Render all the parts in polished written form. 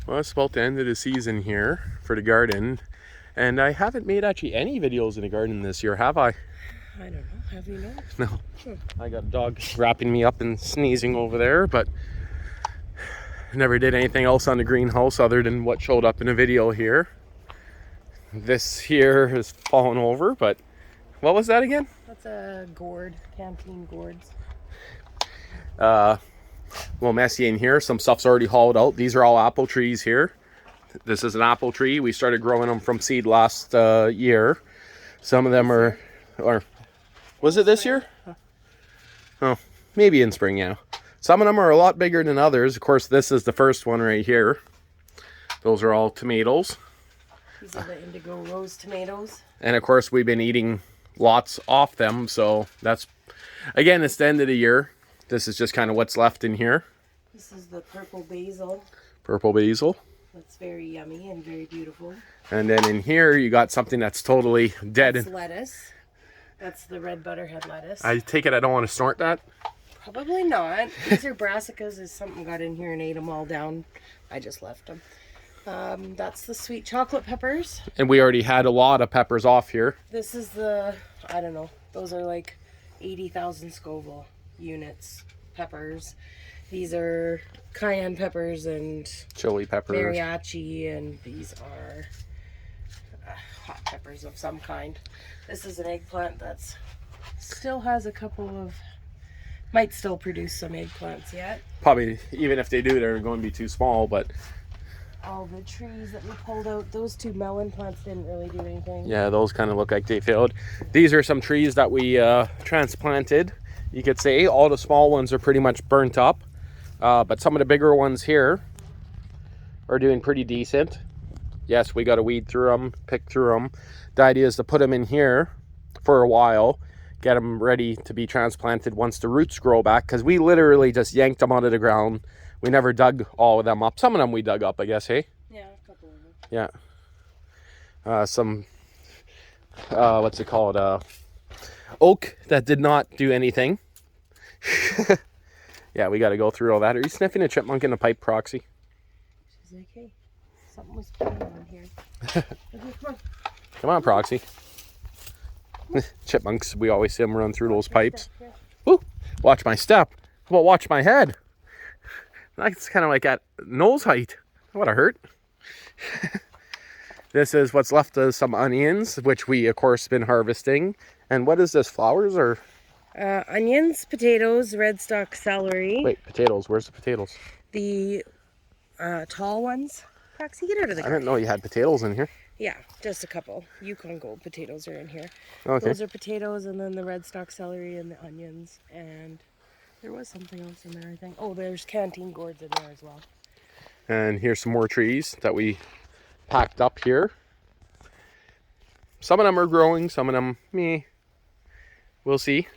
Well, it's about the end of the season here for the garden, and I haven't made actually any videos in the garden this year, have I? I don't know. Have you not? No. I got a dog wrapping me up and sneezing over there, but never did anything else on the greenhouse other than what showed up in the video here. This here has fallen over, but what was that again? That's a gourd, canteen gourds. A little messy in here. Some stuff's already hauled out. These are all apple trees here. This is an apple tree. We started growing them from seed last year. Some of them are, or was it this year? Oh, maybe in spring, yeah. Some of them are a lot bigger than others. Of course, this is the first one right here. Those are all tomatoes. These are the indigo rose tomatoes. And of course, we've been eating lots off them. So that's, again, it's the end of the year. This is just kind of what's left in here. This is the purple basil. Purple basil. That's very yummy and very beautiful. And then in here, you got something that's totally dead. That's lettuce. That's the red butterhead lettuce. I take it I don't want to snort that? Probably not. These are brassicas. Is something got in here and ate them all down. I just left them. That's the sweet chocolate peppers. And we already had a lot of peppers off here. This is the, I don't know, those are like 80,000 Scoville units peppers. These are cayenne peppers and Chili peppers. mariachi, and these are hot peppers of some kind. This is an eggplant that's still has a couple of, might still produce some eggplants yet. Probably, even if they do, they're going to be too small, but All the trees that we pulled out, those two melon plants didn't really do anything. yeah, those kind of look like they failed. These are some trees that we transplanted. You could say all the small ones are pretty much burnt up, but some of the bigger ones here are doing pretty decent. Yes, we got to weed through them, pick through them. The idea is to put them in here for a while, get them ready to be transplanted once the roots grow back, because we literally just yanked them out of the ground. We never dug all of them up. Some of them we dug up, I guess, hey? Yeah, a couple of them. Yeah. Some, what's it called? Oak that did not do anything. Yeah, we got to go through all that. Are you sniffing a chipmunk in the pipe, Proxy? She's like, hey, something was playing on here. Okay, come on. Come on, Proxy. Chipmunks, we always see them run through those pipes. Yeah. Woo! Watch my step. How about watch my head? That's kind of like at nose height. That would have hurt. This is what's left of some onions, which we, of course, been harvesting. And what is this, flowers or? Onions, potatoes, red stalk celery. Wait, potatoes. Where's the potatoes? The tall ones. Proxy, get out of the I garden. didn't know you had potatoes in here. Yeah, just a couple. Yukon Gold potatoes are in here. Okay. Those are potatoes, and then the red stalk celery and the onions. And there was something else in there, I think. Oh, there's canteen gourds in there as well. And here's some more trees that we packed up here. Some of them are growing, some of them, meh. We'll see.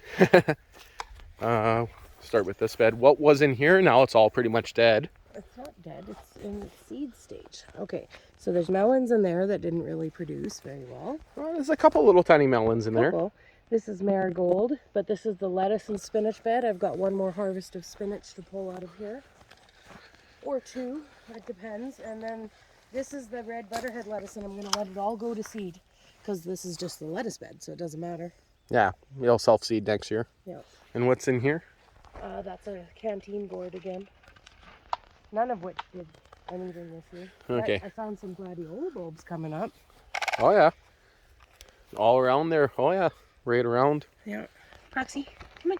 Start with this bed. What was in here? Now it's all pretty much dead. It's not dead. It's in the seed stage. Okay, so there's melons in there that didn't really produce very well. Well, there's a couple little tiny melons in there. This is marigold, but this is the lettuce and spinach bed. I've got one more harvest of spinach to pull out of here. Or two, it depends. And then this is the red butterhead lettuce, and I'm going to let it all go to seed because this is just the lettuce bed, so it doesn't matter. Yeah, we'll self-seed next year. Yeah. And what's in here? That's a canteen gourd again. None of which did anything this year. Okay. I found some gladiola bulbs coming up. Oh, yeah. All around there. Oh, yeah. Right around. Yeah. Proxy, come in.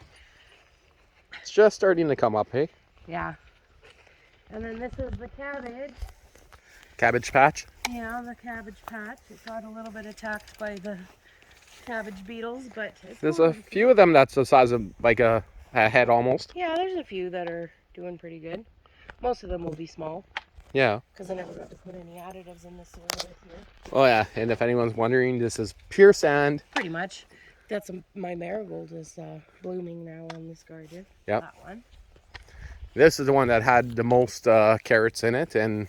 It's just starting to come up, hey? Yeah. And then this is the cabbage. Cabbage patch. Yeah, the cabbage patch. It got a little bit attacked by the cabbage beetles, but it's There's a few of them that's the size of like a head almost. Yeah, there's a few that are doing pretty good. Most of them will be small. Yeah. Because I never got to put any additives in this soil this year. Oh, yeah. And if anyone's wondering, this is pure sand. Pretty much. That's my marigold is blooming now on this garden. Yep. That one. This is the one that had the most carrots in it. And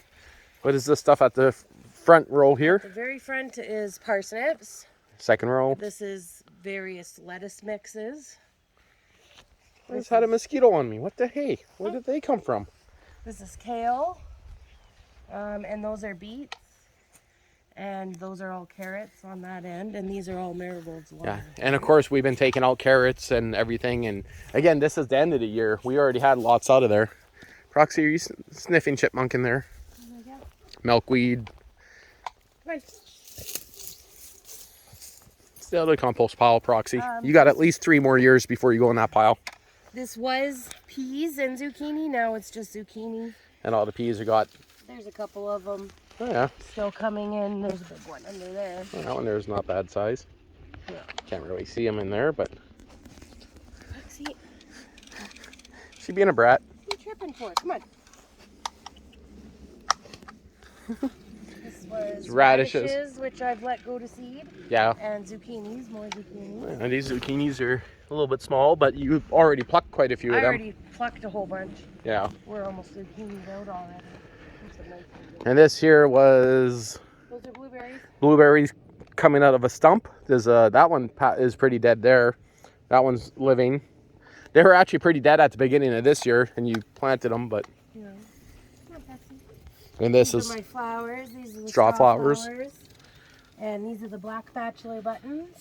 what is this stuff at the front row here? The very front is parsnips. Second row. This is various lettuce mixes. I just had a mosquito on me. What the hey? Where did they come from? This is kale. And those are beets. And those are all carrots on that end. And these are all marigolds. Yeah, and of course we've been taking out carrots and everything. And again, this is the end of the year. We already had lots out of there. Proxy, are you sniffing chipmunk in there? Milkweed. Right. Still the compost pile, Proxy. You got at least 3 more years before you go in that pile. This was peas and zucchini. Now it's just zucchini. And all the peas are got. There's a couple of them Oh yeah. still coming in. There's a big one under there. Oh, that one there's not bad size. Yeah. Can't really see them in there, but. See, She being a brat. what are you tripping for? Come on. This was radishes, which I've let go to seed. Yeah. And zucchinis, more zucchinis. And these zucchinis are a little bit small, but you've already plucked quite a few of them. I already plucked a whole bunch. Yeah. We're almost zucchinis out already. And this here was Those are blueberries. Blueberries coming out of a stump. There's that one is pretty dead there. That one's living. They were actually pretty dead at the beginning of this year, and you planted them, but. Yeah. Come on, Patsy. And this These is are my flowers. These are the straw flowers. And these are the black bachelor buttons.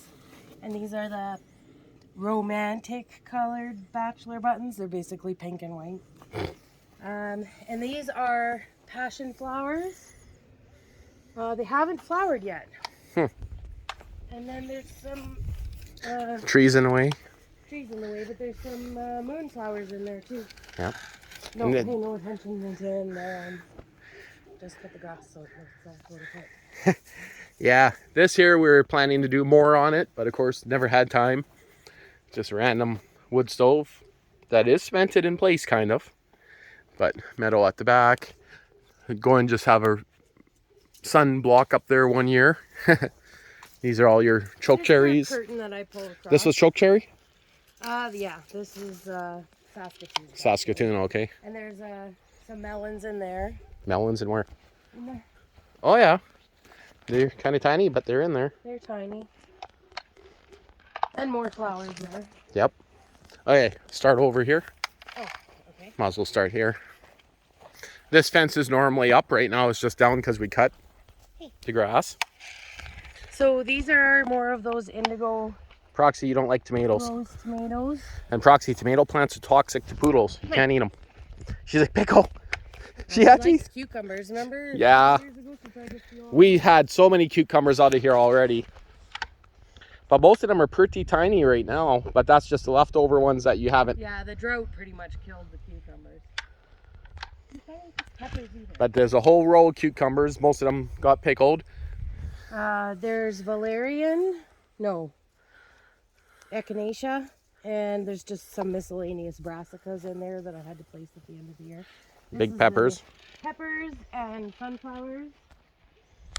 And these are the romantic colored bachelor buttons. They're basically pink and white. And these are passion flowers. They haven't flowered yet. And then there's some trees in the way. trees in the way, but there's some moonflowers in there too. Yeah. Don't pay no attention until just cut the grass so it looks all put. Yeah, this here we were planning to do more on it, but of course never had time. Just random wood stove that is cemented in place, kind of, but metal at the back. Go and just have a sun block up there 1 year. These are all your choke cherries. Curtain that I pull across. This was choke cherry? Yeah, this is Saskatoon. Saskatoon, okay. And there's some melons in there. Melons and where? In there. Oh yeah. They're kind of tiny, but they're in there. They're tiny. And more flowers there. Yep. Okay, start over here. Oh, okay. Might as well start here. This fence is normally up. Right now it's just down because we cut the grass. So these are more of those indigo Proxy, you don't like tomatoes. rose tomatoes. And Proxy, tomato plants are toxic to poodles. You can't eat them. She's like, pickle. She actually likes cucumbers, remember? Yeah. Years ago, she tried to steal We had so many cucumbers out of here already. But most of them are pretty tiny right now. But that's just the leftover ones that you haven't. Yeah, the drought pretty much killed the cucumbers. Peppers either. But there's a whole row of cucumbers. Most of them got pickled. There's valerian, no, echinacea, and there's just some miscellaneous brassicas in there that I had to place at the end of the year. Big peppers. Peppers and sunflowers.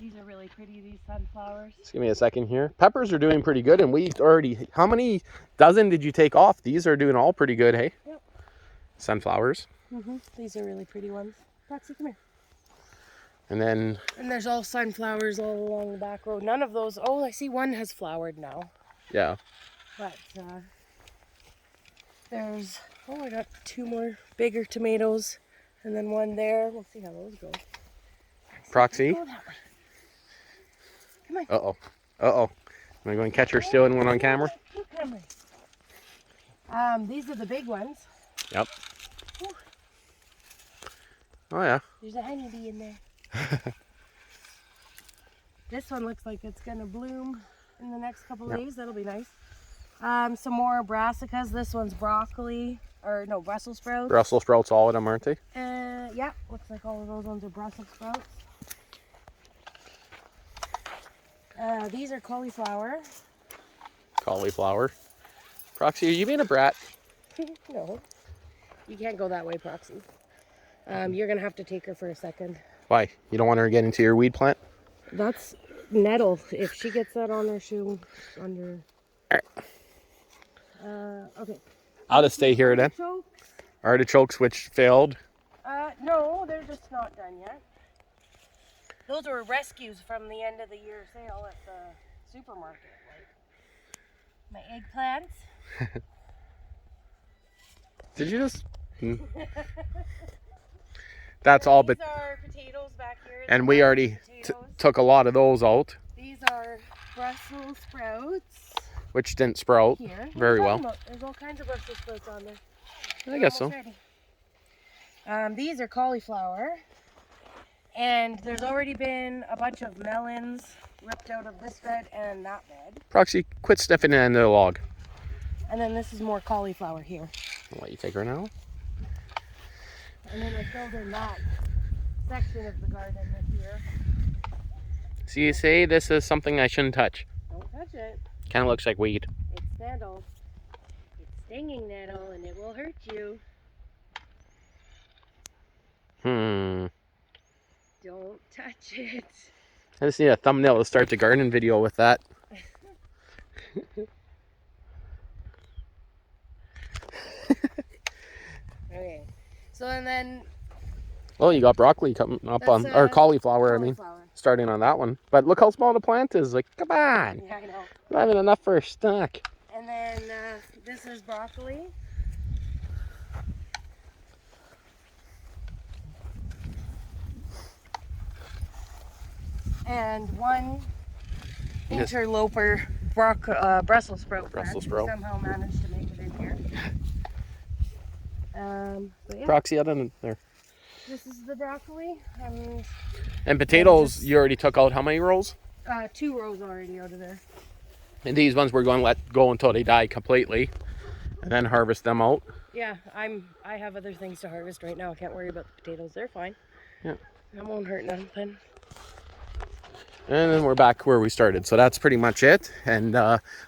These are really pretty, these sunflowers. Just give me a second here. Peppers are doing pretty good, and we already, how many dozen did you take off? These are doing all pretty good, hey? Yep. Sunflowers. These are really pretty ones. Roxy, come here. And then... And there's all sunflowers all along the back road. None of those, oh, I see one has flowered now. Yeah. But there's, oh, I got 2 more bigger tomatoes. And then one there. We'll see how those go. Proxy. Go that way. Come on. Uh-oh. Uh-oh. Am I going to catch her stealing one on camera? These are the big ones. Yep. Whew. Oh, yeah. There's a honeybee in there. This one looks like it's going to bloom in the next couple days. That'll be nice. Some more brassicas. This one's broccoli. Or no, Brussels sprouts. Brussels sprouts, all of them, aren't they? Yeah, looks like all of those ones are Brussels sprouts. These are cauliflower. Cauliflower. Proxy, are you being a brat? No. You can't go that way, Proxy. You're going to have to take her for a second. Why? You don't want her to get into your weed plant? That's nettle. If she gets that on her shoe, on your... okay. I'll just stay here then. Artichokes, which failed. No, they're just not done yet. Those were rescues from the end of the year sale at the supermarket. Like my eggplants. Did you just... That's all, but... These are potatoes back And we already took a lot of those out. These are Brussels sprouts. Which didn't sprout very well. There's all kinds of Brussels sprouts on there. I guess so. These are cauliflower. And there's already been a bunch of melons ripped out of this bed and that bed. Proxy, quit sniffing it into the log. And then this is more cauliflower here. I'll let you take her now. And then I filled in that section of the garden this year. So you say this is something I shouldn't touch. Don't touch it. Kind of looks like weed. It's nettle. It's stinging nettle and it will hurt you. Don't touch it. I just need a thumbnail to start the garden video with that. Okay. So and then... Well, you got broccoli coming up on, or cauliflower, I mean, starting on that one. But look how small the plant is. Like, come on. Yeah, I know. Not even enough for a snack. And then this is broccoli. And one interloper Brussels sprout. Brussels sprout. Somehow managed to make it in here. But yeah. Proxy out in there. This is the broccoli. And potatoes, you already took out how many rows? 2 rows already out of there. And these ones we're going to let go until they die completely, and then harvest them out. Yeah, I have other things to harvest right now. I can't worry about the potatoes. They're fine. Yeah. That won't hurt nothing. And then we're back where we started. So that's pretty much it. And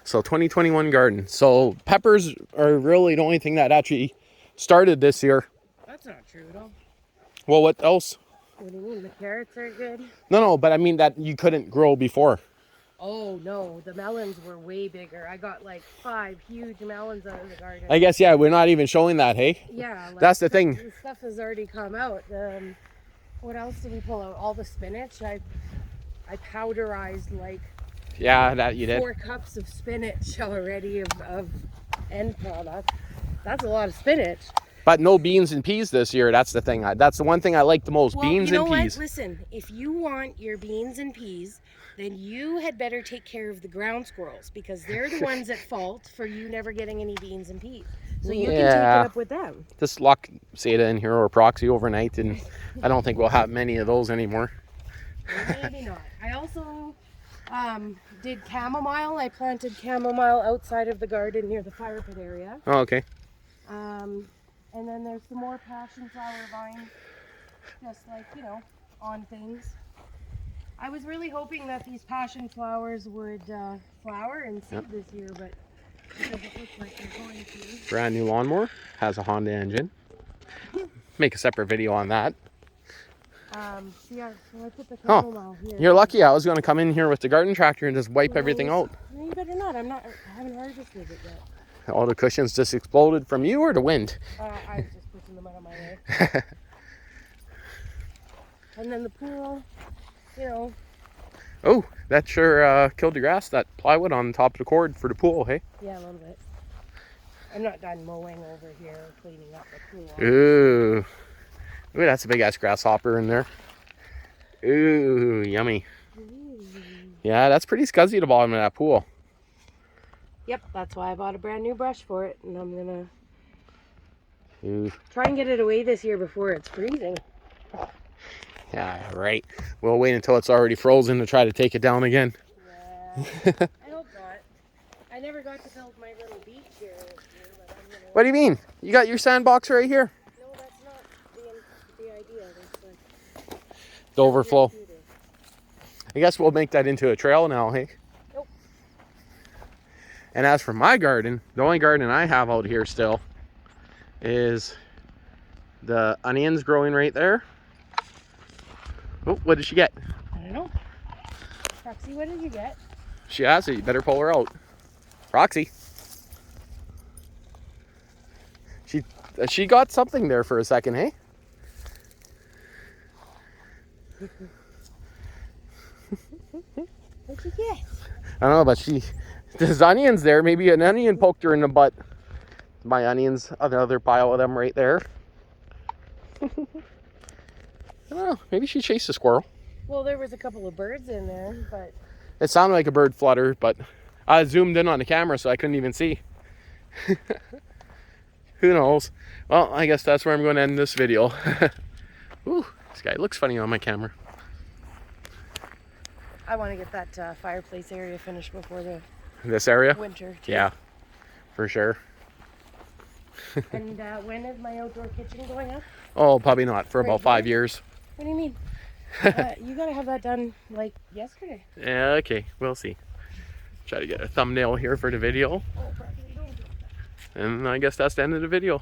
so 2021 garden. So peppers are really the only thing that actually started this year. That's not true at all. Well, what else? What do you mean? The carrots are good? No, but I mean that you couldn't grow before. Oh, no. The melons were way bigger. I got like 5 huge melons out of the garden. I guess, yeah, we're not even showing that, hey? Yeah. Like, that's the thing. The stuff has already come out. What else did we pull out? All the spinach. I powderized like that you did. 4 cups of spinach already of end product. That's a lot of spinach. But no beans and peas this year. That's the thing. That's the one thing I like the most. Well, beans you know and peas. What? Listen, if you want your beans and peas, then you had better take care of the ground squirrels because they're the ones at fault for you never getting any beans and peas. So you can take it up with them. Just lock Seda in here or Proxy overnight, and I don't think we'll have many of those anymore. Maybe not. I also did chamomile. I planted chamomile outside of the garden near the fire pit area. Oh, okay. And then there's some more passion flower vines, just like, on things. I was really hoping that these passion flowers would flower and seed this year, but it doesn't look like they're going to. Brand new lawnmower, has a Honda engine. Make a separate video on that. Yeah, so I put the chamomile here. You're lucky. I was going to come in here with the garden tractor and just wipe everything out. No, you better not. I haven't harvested it yet. All the cushions just exploded from you or the wind? I was just pushing them out of my way. And then the pool, Oh, that sure killed the grass, that plywood on top of the cord for the pool, hey? Yeah, a little bit. I'm not done mowing over here, cleaning up the pool. Ooh, that's a big ass grasshopper in there. Ooh, yummy. Ooh. Yeah, that's pretty scuzzy, the bottom of that pool. Yep, that's why I bought a brand new brush for it, and I'm gonna try and get it away this year before it's freezing. Yeah, right. We'll wait until it's already frozen to try to take it down again. Yeah, I hope not. I never got to build my little beach here this year, but I'm gonna... What do you mean? You got your sandbox right here. No, that's not the idea. That's the overflow. I guess we'll make that into a trail now, hey? Nope. And as for my garden, the only garden I have out here still is the onions growing right there. Oh, what did she get? I don't know. Roxy, what did you get? She has it. You better pull her out. Roxy. She got something there for a second, hey? What'd you get? I don't know, but there's onions there. Maybe an onion poked her in the butt. My onions, another pile of them right there. I don't know. Maybe she chased a squirrel. Well, there was a couple of birds in there, but It sounded like a bird flutter, but I zoomed in on the camera so I couldn't even see. Who knows? Well, I guess that's where I'm going to end this video. Ooh, this guy looks funny on my camera. I want to get that fireplace area finished before the This area? winter. Too. Yeah, for sure. And when is my outdoor kitchen going up? Oh, probably not for about Right 5 here? years. What do you mean? You gotta have that done like yesterday. Yeah, okay, we'll see. Try to get a thumbnail here for the video. Oh, probably don't do that. And I guess that's the end of the video.